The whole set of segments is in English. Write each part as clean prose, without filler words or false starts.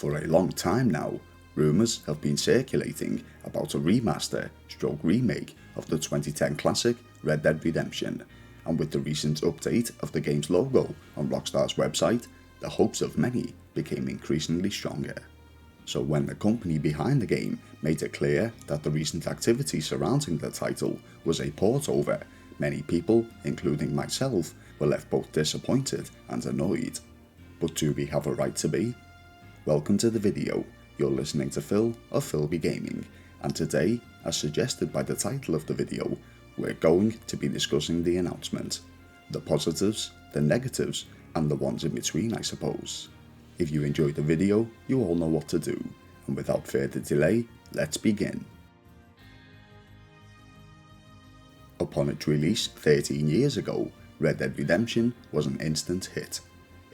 For a long time now, rumours have been circulating about a remaster/remake of the 2010 classic Red Dead Redemption, and with the recent update of the game's logo on Rockstar's website, the hopes of many became increasingly stronger. So when the company behind the game made it clear that the recent activity surrounding the title was a port over, many people, including myself, were left both disappointed and annoyed. But do we have a right to be? Welcome to the video. You're listening to Phil of Philby Gaming, and today, as suggested by the title of the video, we're going to be discussing the announcement. The positives, the negatives, and the ones in between, I suppose. If you enjoyed the video, you all know what to do, and without further delay, let's begin. Upon its release 13 years ago, Red Dead Redemption was an instant hit.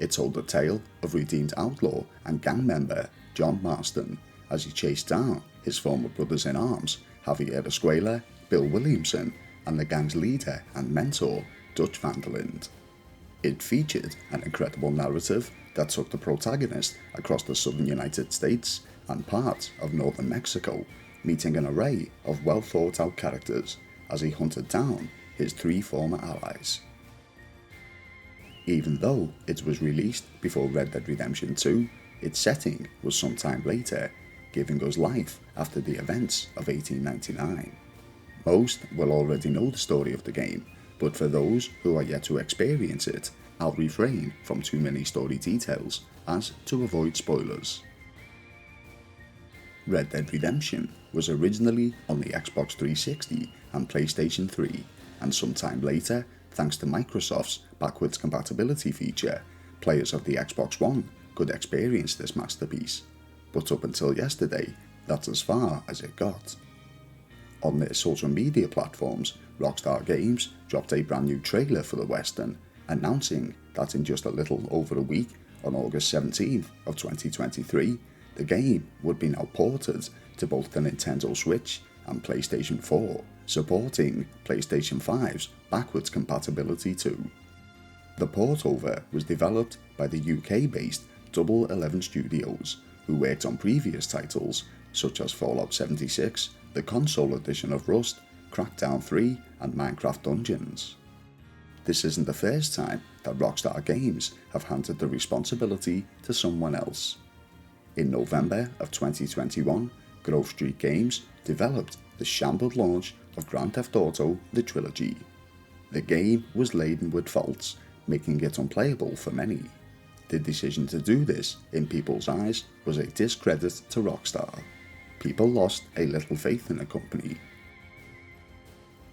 It told the tale of redeemed outlaw and gang member John Marston as he chased down his former brothers-in-arms, Javier Escuela, Bill Williamson, and the gang's leader and mentor, Dutch van der Linde. It featured an incredible narrative that took the protagonist across the southern United States and parts of northern Mexico, meeting an array of well-thought-out characters as he hunted down his three former allies. Even though it was released before Red Dead Redemption 2, its setting was some time later, giving us life after the events of 1899. Most will already know the story of the game, but for those who are yet to experience it, I'll refrain from too many story details as to avoid spoilers. Red Dead Redemption was originally on the Xbox 360 and PlayStation 3, and sometime later, thanks to Microsoft's backwards compatibility feature, players of the Xbox One could experience this masterpiece. But up until yesterday, that's as far as it got. On their social media platforms, Rockstar Games dropped a brand new trailer for the Western, announcing that in just a little over a week, on August 17th of 2023, the game would be now ported to both the Nintendo Switch and PlayStation 4, supporting PlayStation 5's backwards compatibility too. The port over was developed by the UK-based Double 11 Studios, who worked on previous titles such as Fallout 76, the console edition of Rust, Crackdown 3, and Minecraft Dungeons. This isn't the first time that Rockstar Games have handed the responsibility to someone else. In November of 2021, Grove Street Games developed the shambled launch of Grand Theft Auto: The Trilogy. The game was laden with faults, making it unplayable for many. The decision to do this, in people's eyes, was a discredit to Rockstar. People lost a little faith in the company.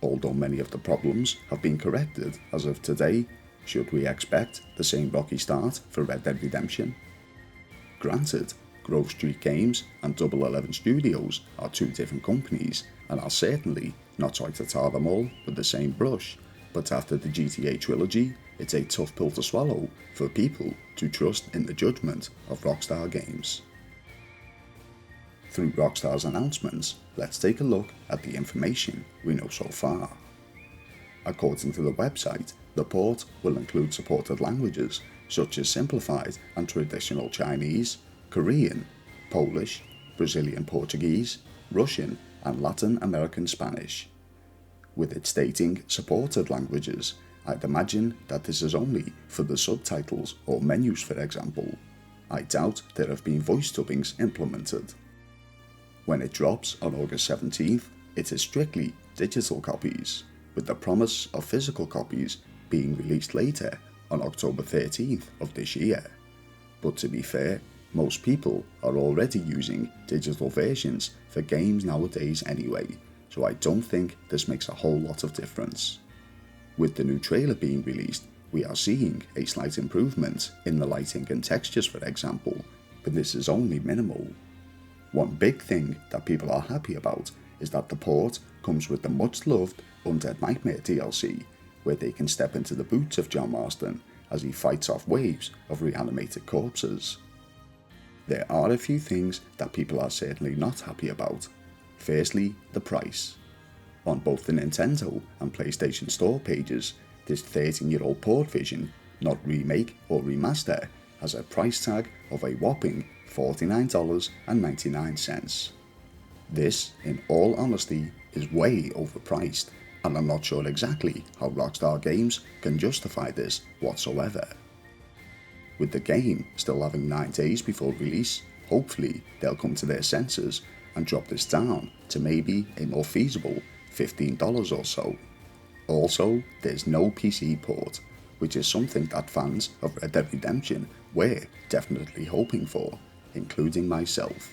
Although many of the problems have been corrected as of today, should we expect the same rocky start for Red Dead Redemption? Granted, Grove Street Games and Double 11 Studios are two different companies, and I'll certainly not try to tar them all with the same brush, but after the GTA trilogy, it's a tough pill to swallow for people to trust in the judgment of Rockstar Games. Through Rockstar's announcements, let's take a look at the information we know so far. According to the website, the port will include supported languages such as simplified and traditional Chinese, Korean, Polish, Brazilian Portuguese, Russian, and Latin American Spanish. With it stating supported languages, I'd imagine that this is only for the subtitles or menus, for example. I doubt there have been voice dubbings implemented. When it drops on August 17th, it is strictly digital copies, with the promise of physical copies being released later on October 13th of this year. But to be fair, most people are already using digital versions for games nowadays anyway, so I don't think this makes a whole lot of difference. With the new trailer being released, we are seeing a slight improvement in the lighting and textures, for example, but this is only minimal. One big thing that people are happy about is that the port comes with the much-loved Undead Nightmare DLC, where they can step into the boots of John Marston as he fights off waves of reanimated corpses. There are a few things that people are certainly not happy about. Firstly, the price. On both the Nintendo and PlayStation Store pages, this 13-year-old port version, not remake or remaster, has a price tag of a whopping $49.99. This, in all honesty, is way overpriced, and I'm not sure exactly how Rockstar Games can justify this whatsoever. With the game still having 9 days before release, hopefully they'll come to their senses and drop this down to maybe a more feasible $15 or so. Also, there's no PC port, which is something that fans of Red Dead Redemption were definitely hoping for, including myself.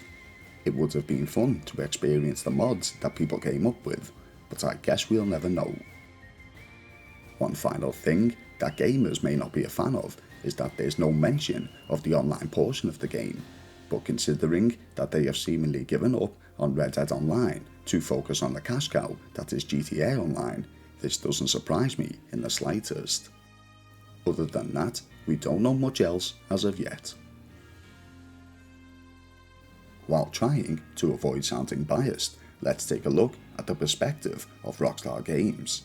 It would have been fun to experience the mods that people came up with, but I guess we'll never know. One final thing that gamers may not be a fan of is that there's no mention of the online portion of the game, but considering that they have seemingly given up on Red Dead Online to focus on the cash cow that is GTA Online, this doesn't surprise me in the slightest. Other than that, we don't know much else as of yet. While trying to avoid sounding biased, let's take a look at the perspective of Rockstar Games.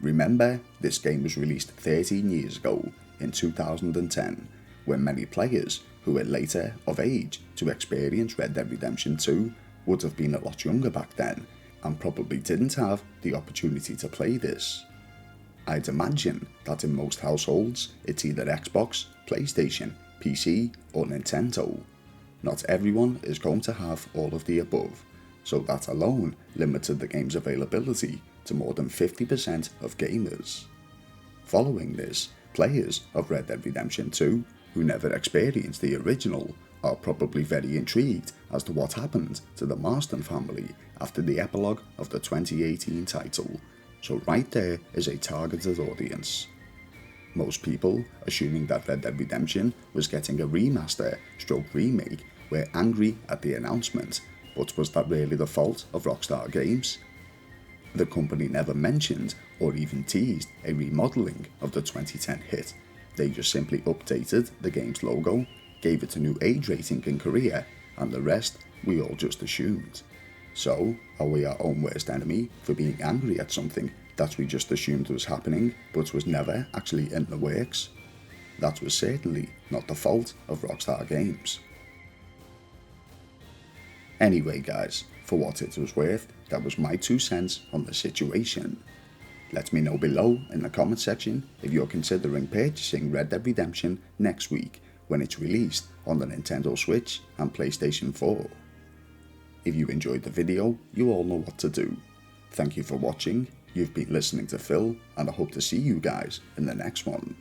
Remember, this game was released 13 years ago in 2010, when many players who were later of age to experience Red Dead Redemption 2 would have been a lot younger back then and probably didn't have the opportunity to play this. I'd imagine that in most households it's either Xbox, PlayStation, PC or Nintendo. Not everyone is going to have all of the above, so that alone limited the game's availability to more than 50% of gamers. Following this, players of Red Dead Redemption 2 who never experienced the original are probably very intrigued as to what happened to the Marston family after the epilogue of the 2018 title, so right there is a targeted audience. Most people, assuming that Red Dead Redemption was getting a remaster / remake, were angry at the announcement, but was that really the fault of Rockstar Games? The company never mentioned or even teased a remodeling of the 2010 hit. They just simply updated the game's logo, gave it a new age rating in Korea, and the rest we all just assumed. So, are we our own worst enemy for being angry at something that we just assumed was happening but was never actually in the works? That was certainly not the fault of Rockstar Games. Anyway guys, for what it was worth, that was my 2 cents on the situation. Let me know below in the comment section if you're considering purchasing Red Dead Redemption next week when it's released on the Nintendo Switch and PlayStation 4. If you enjoyed the video, you all know what to do. Thank you for watching, you've been listening to Phil, and I hope to see you guys in the next one.